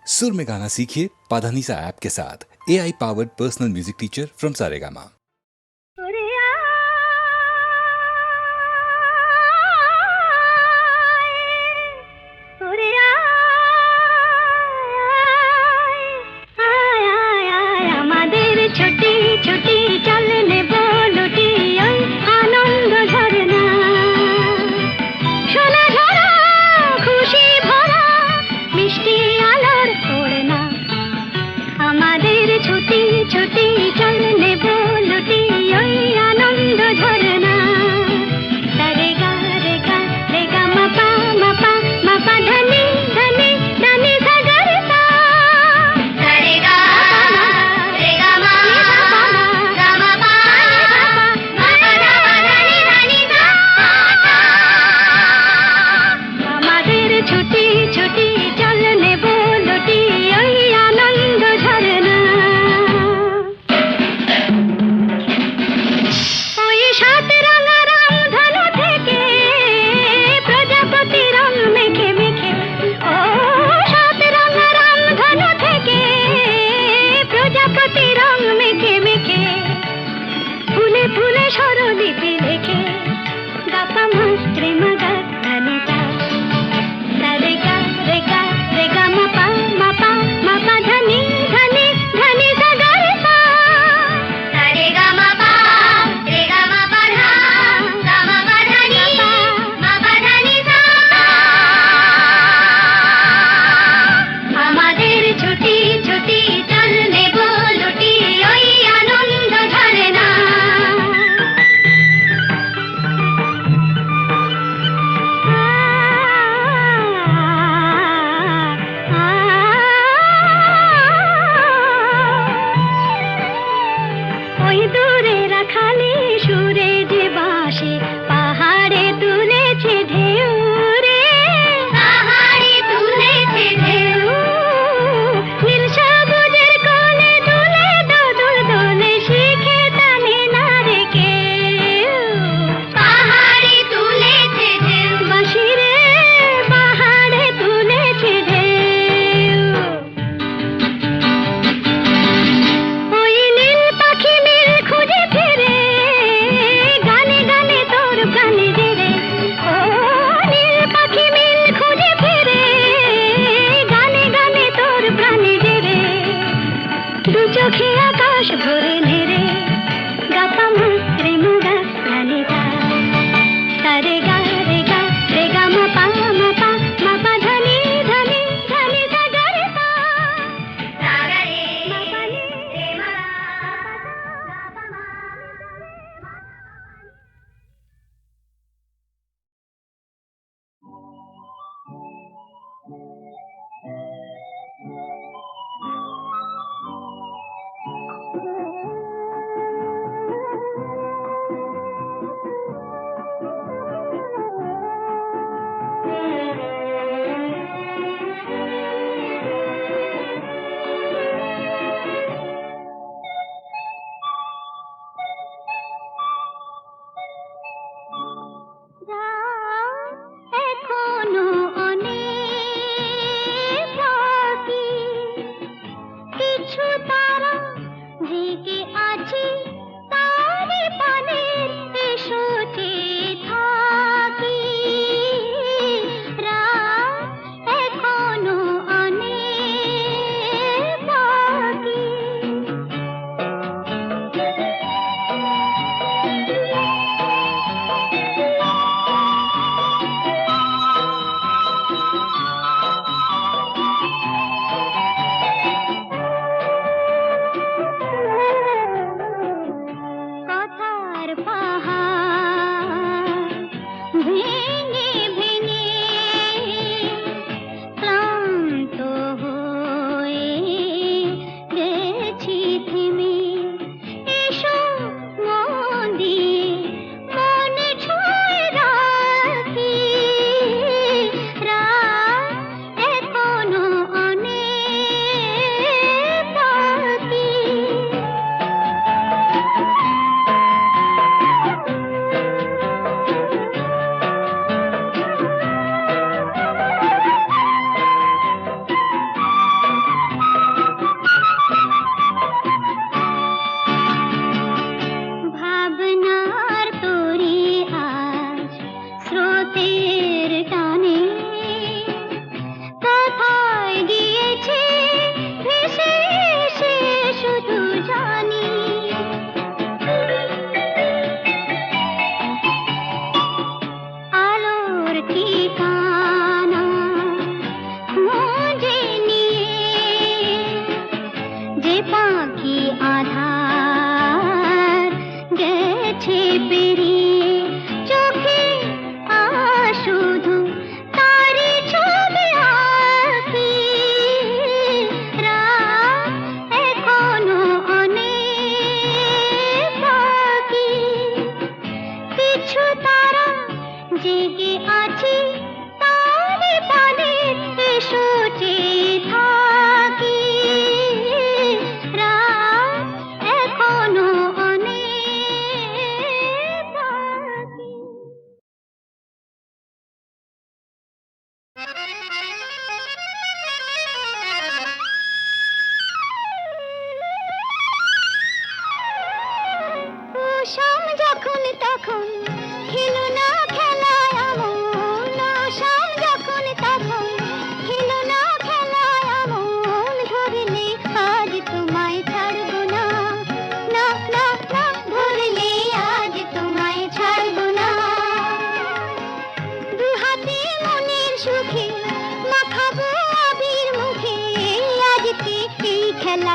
सुर में गाना सीखिए पाधानीसा ऐप के साथ। AI powered personal music teacher from Saregama. छोटी छोटी चलने बोलुटी आनंद झरना সোনা ঝরা খুশি ভরা মিষ্টি আলোর ওড়না আমাদের ছুটি ছুটি চলনে বল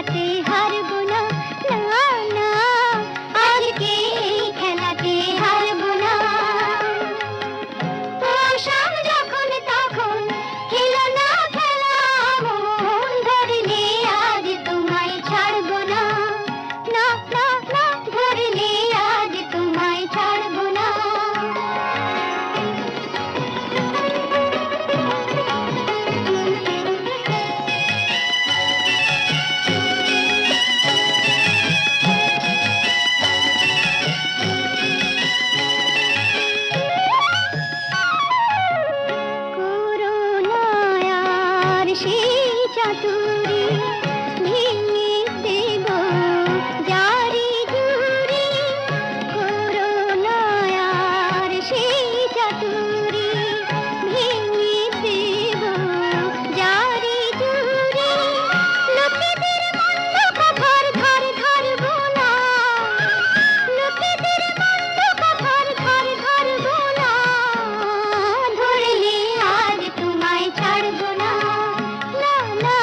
খেলাতে হারবো না, না না, আজকে এই খেলাতে হারবো না। পোশাক যখন তখন খেলো না খেলা, মন ধরলে আজ তোমায় ছাড়বো না, না না না, ধরলে আজ তোমায় ছাড়বো না। করুণায়ার সেই চাতুরি ভেঙে দেব জারি জুড়ি, করুণায়ার সেই চাতুরি ভেঙে দেব জারি জুড়ি। লোকেদের মন্দ কথার ধার ধারবো না, লোকেদের মন্দ কথার ধার ধারবো না, ধরলে আজ তোমায় ছাড়বো না, না না,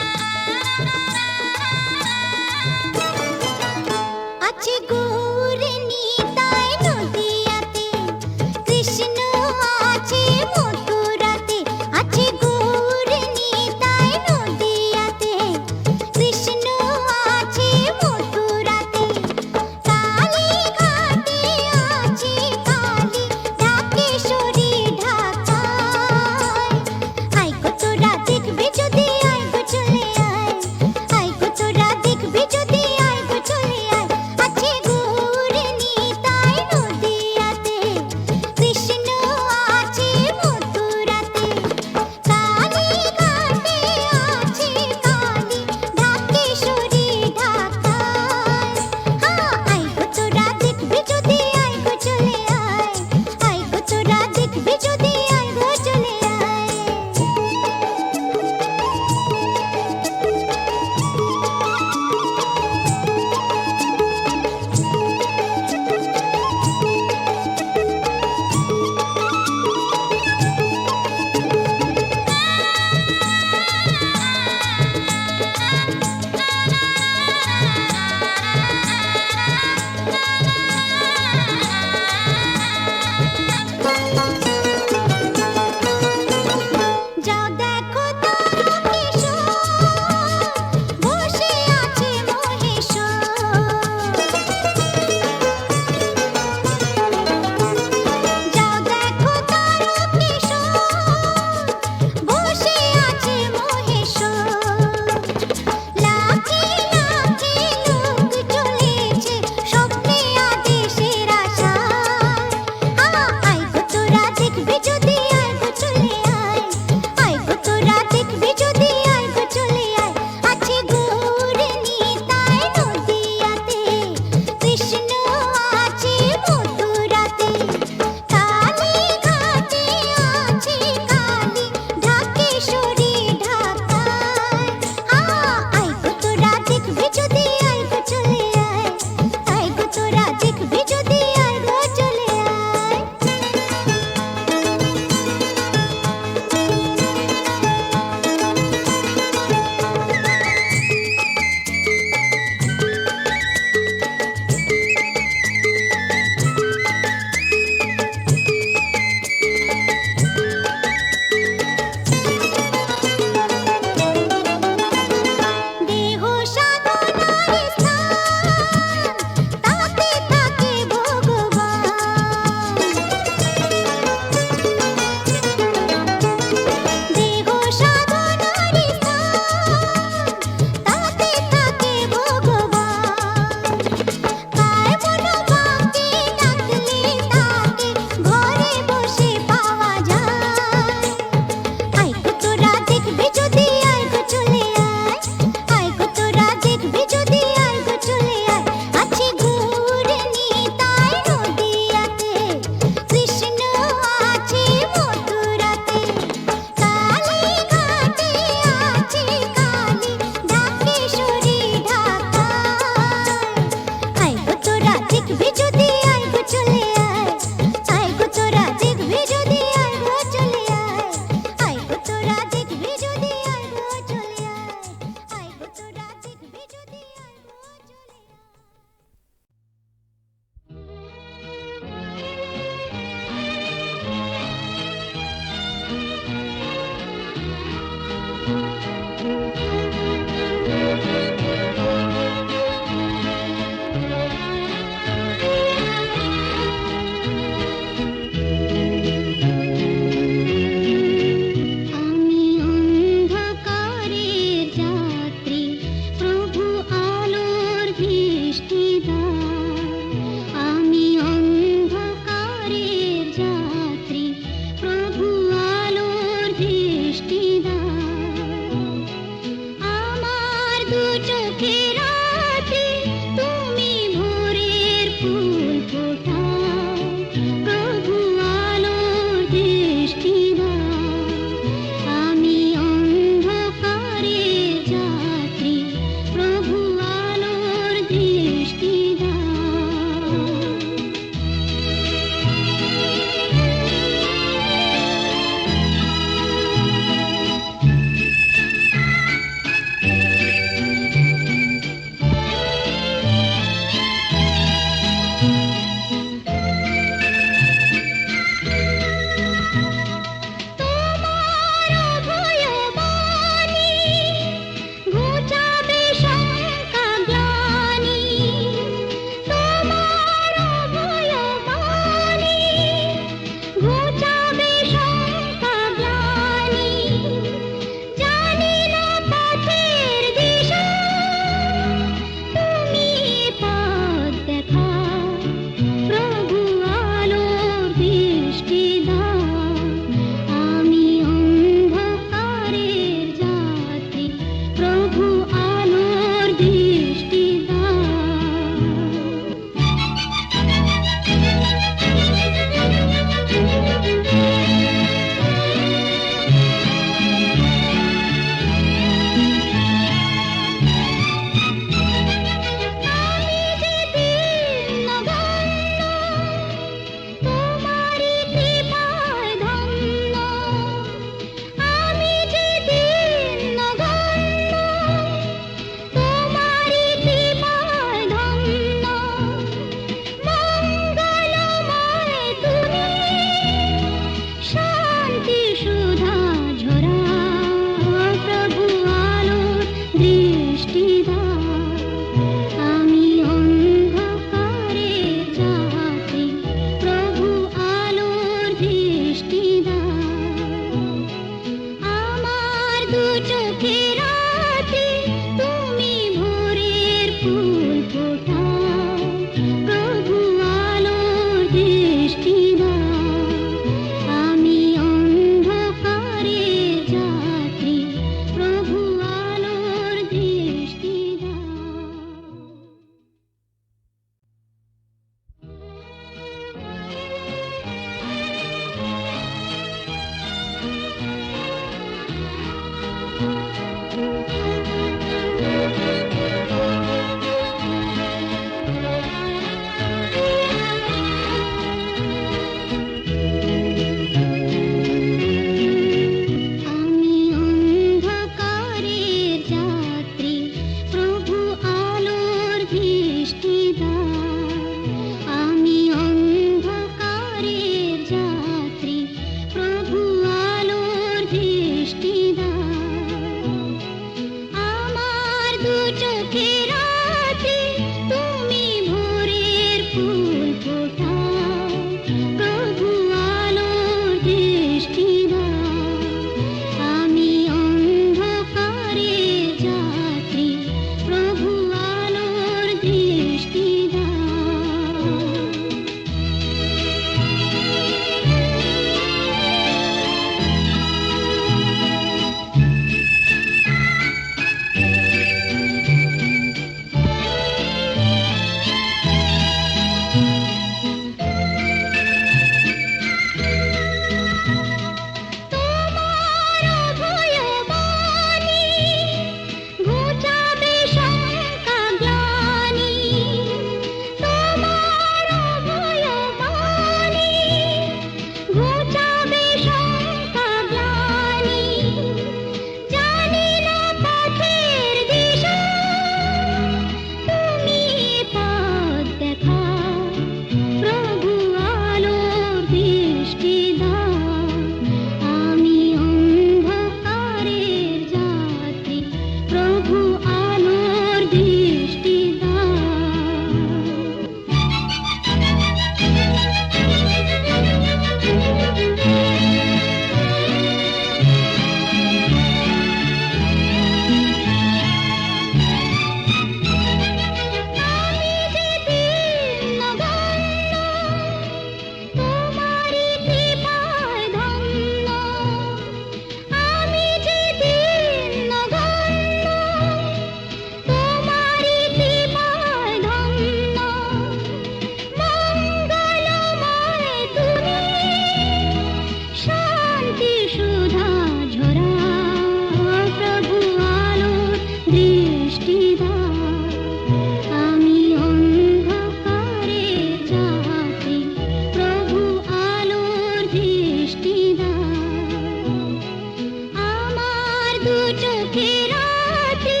দু চোখে রাতে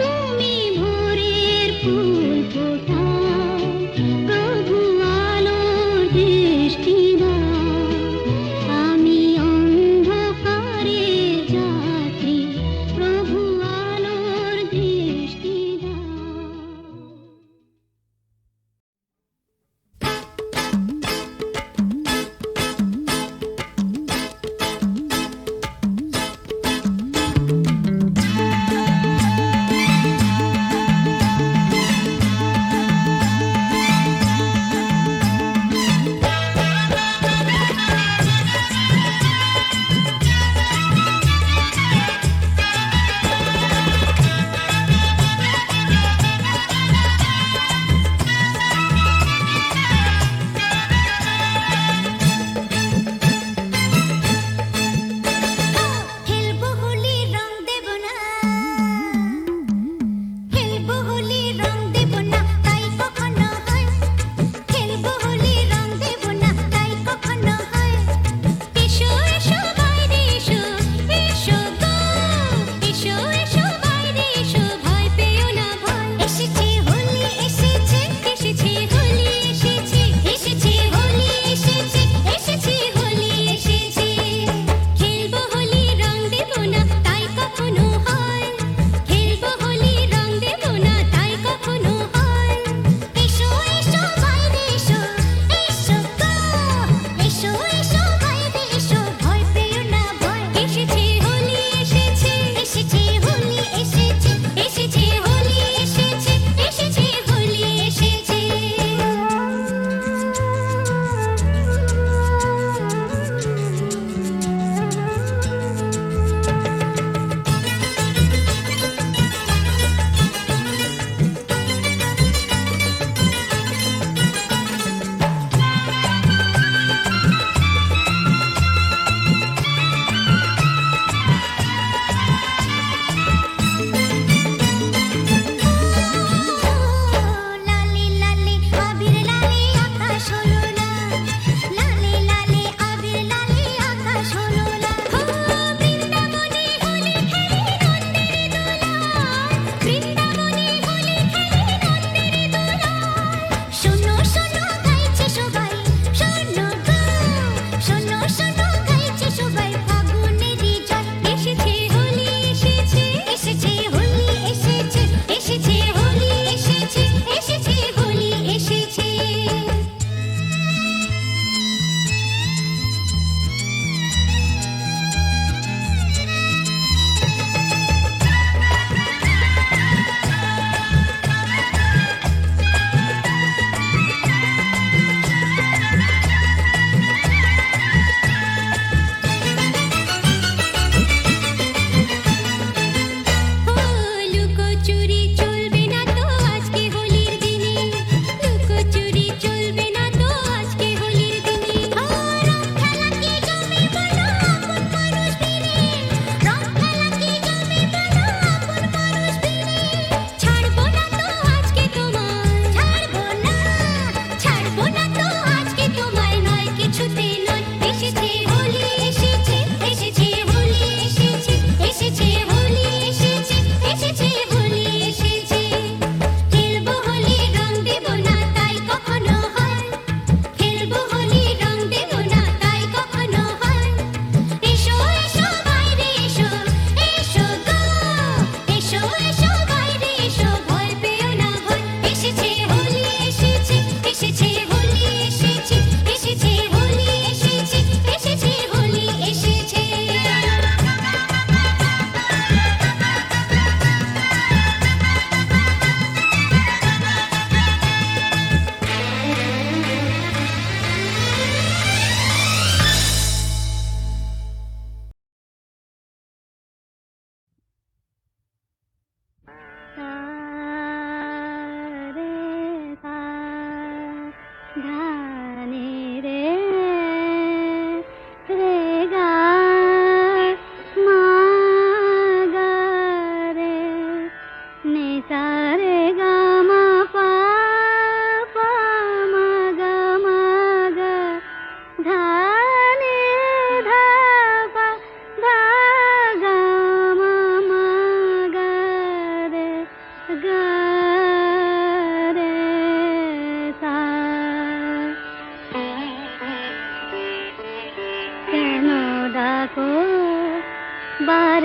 তুমি ভোরের ফুল ফোটাও, প্রভু আলোর দৃষ্টি দাও। আমি অন্ধকারে যাত্রী, প্রভু আলোর দৃষ্টি দাও।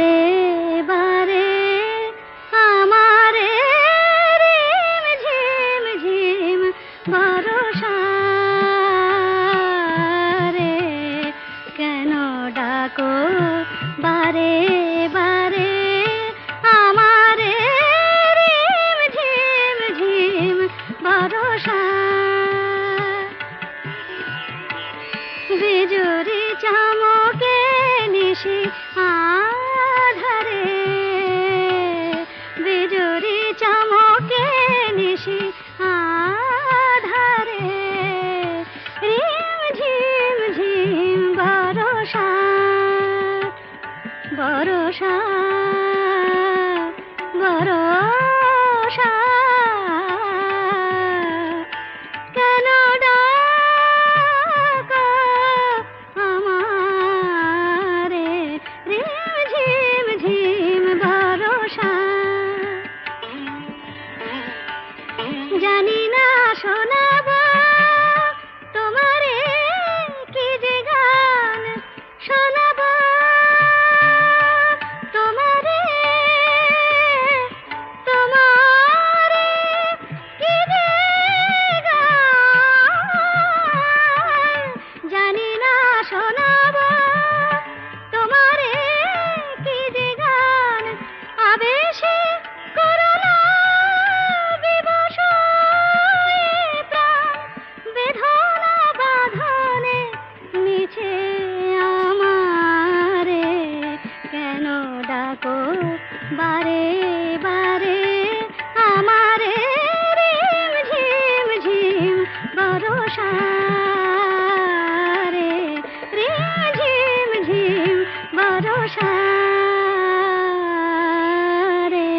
বারে বারে আমারে রিম ঝিম ঝিম বরষা রে কেন ডাকো বারে বারে আমারে রিম ঝিম ঝিম বরষা বিজুরি চমকে নিশি আধারে বিজুরি চমকে নিশি আধারে রিম ঝিম ঝিম বরষা বরষা বরষা কেন ডাকো আমারে রিম ঝিম ঝিম বরষা জানি না শোনাব তোমারে কি যে গান শোনাব তোমারে তোমারে কি যে গান জানি না শোনাব তোমারে কি যে গান আবেশে করুণা বিবশ এ প্রাণ বেদনা বাঁধনে মিছে আমারে কেন ডাকো বারে বারে আমারে রিম ঝিম ঝিম বরষা রে রিম ঝিম ঝিম বরষা রে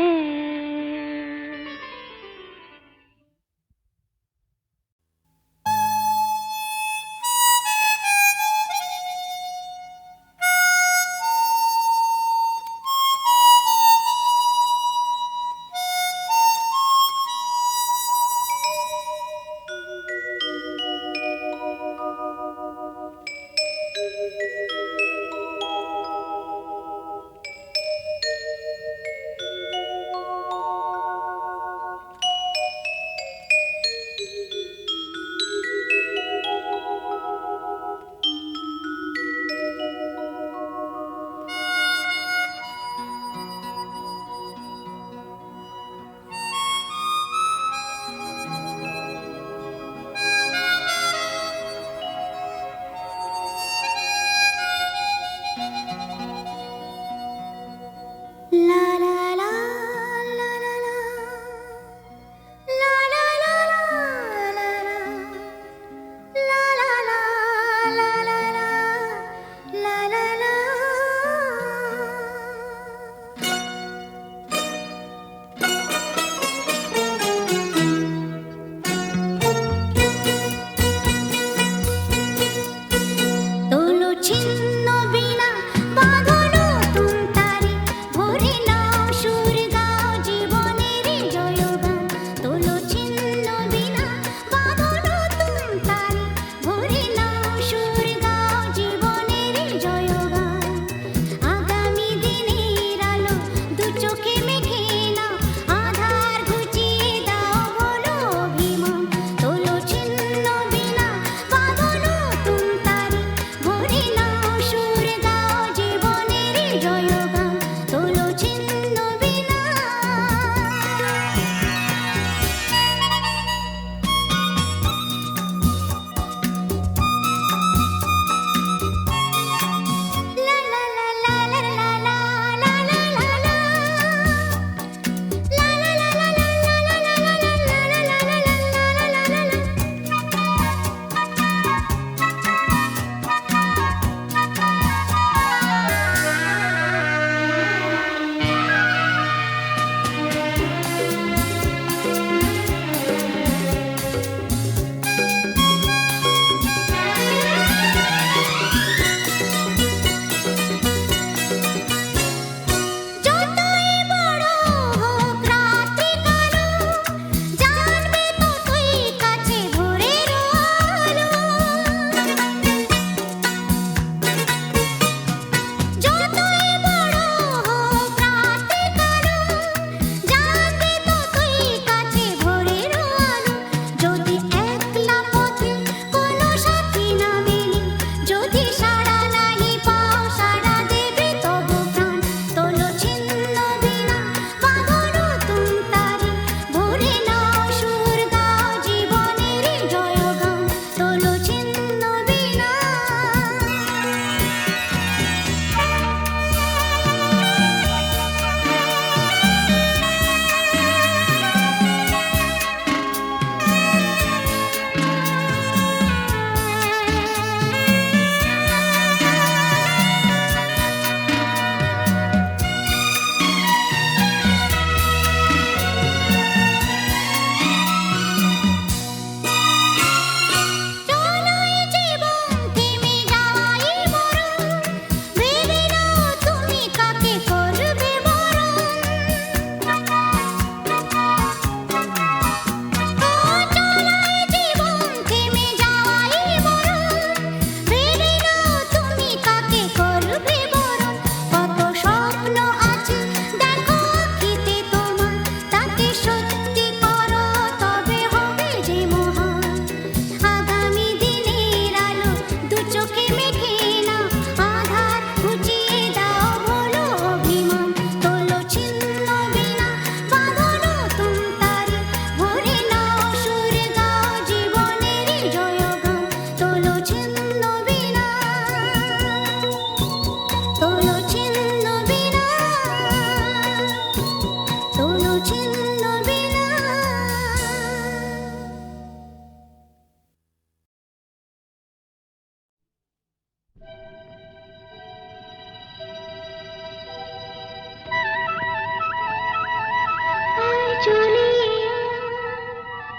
চলে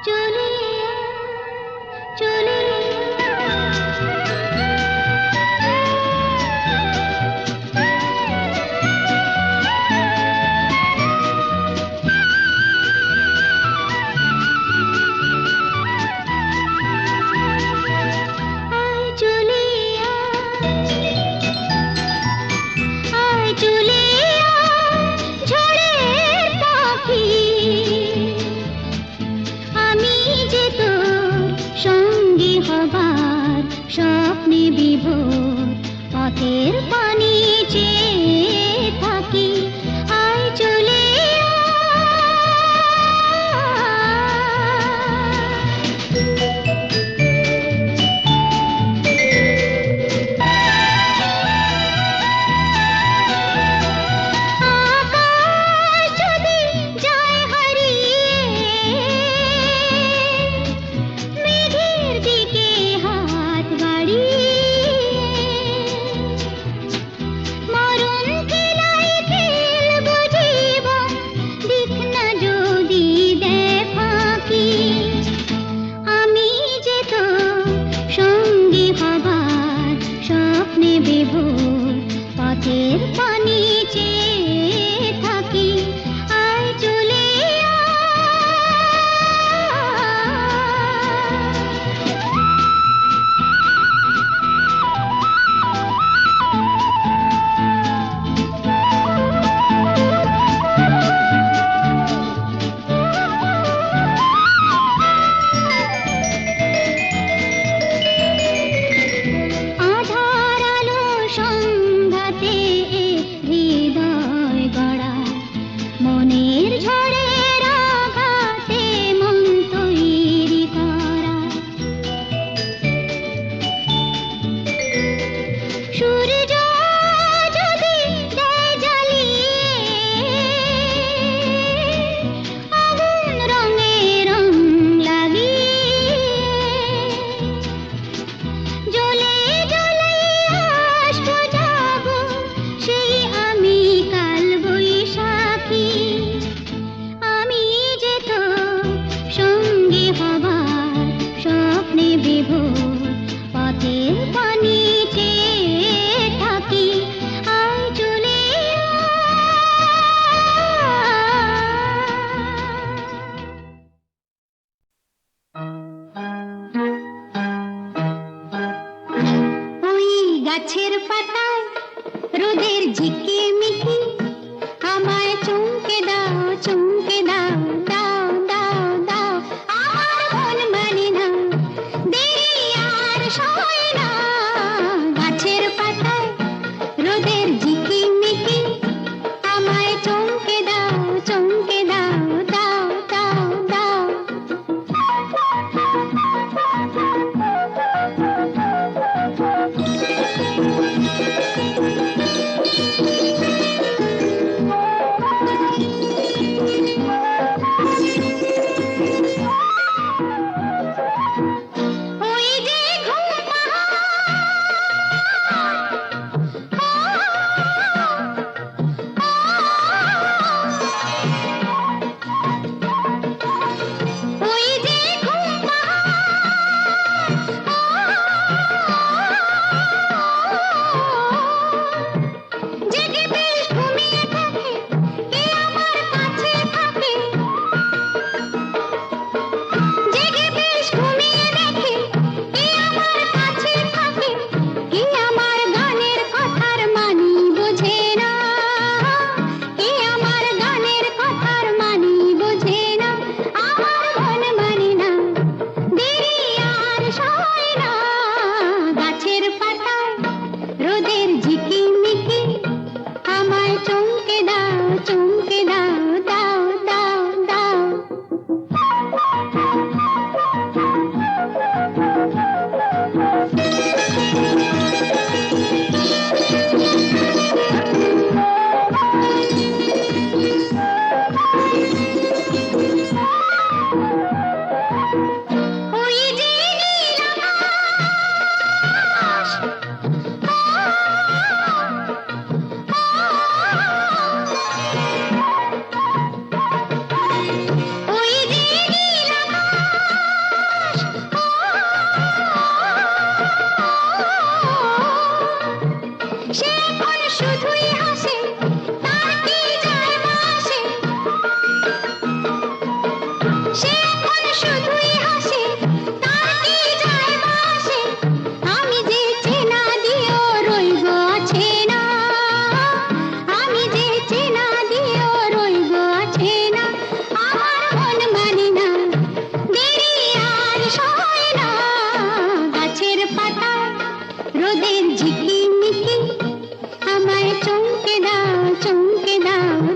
চলে চলে আয় চলে আয় চলে ঝড়ের পাখি আমি যে তোর সঙ্গী হবার স্বপ্নে বিভোর পথের পানি চেয়ে থাকি আয় চলে আকাশ যদি যায় হারিয়ে মেঘের দিকে হাত বাড়িয়ে মরণ খেলায় খেলবো জীবন দিক না যদি দেয় ফাঁকি আমি যে তোর সঙ্গী হবার স্বপ্নে বিভোর পথের পানি চেয়ে থাকি আয় চলে আধার আলো সন্ধ্যাতে হৃদয় গড়া মনের ঝড়ের আঘাতে মন তৈরি করা সূর্য যদি দেয় জ্বালিয়ে আগুন রঙে রং লাগিয়ে জ্বলে জ্বলে আসবো যাবো সেই আমি কাল বৈশাখী আমি যে তোর সঙ্গী হবার স্বপ্নে বিভোর পথের পানি চেয়ে থাকি আয় চলে ওই গাছের পাতায় রোদের ঝিকিমিকি আমায় চমকে দাও দাও দাও দাও আমার মন মানে না দেরি আর সয় না গাছের পাতায় রোদের ঝিকিমিকি আমায় চমকে দাও দাও দাও দাও ওই যে ঘুম ওই যে ঘুম জেগে বেশ ঘুমিয়ে থাকে কে আমার কাছে থাকে জেগে বেশ ঘুমিয়ে দেখে কে আমার কাছে থাকে কে আমার গানের কথার মানি বোঝে না কে আমার গানের কথার মানি বোঝে না আমার মন মানে না দেরি আর সয় না গাছের পাতায় রোদের ঝিকিমিকি আমায় চমকে দাও দাও দাও দাও ওই যে নীল আকাশ রোদের ঝিকিমিকি আমায় চমকে দাও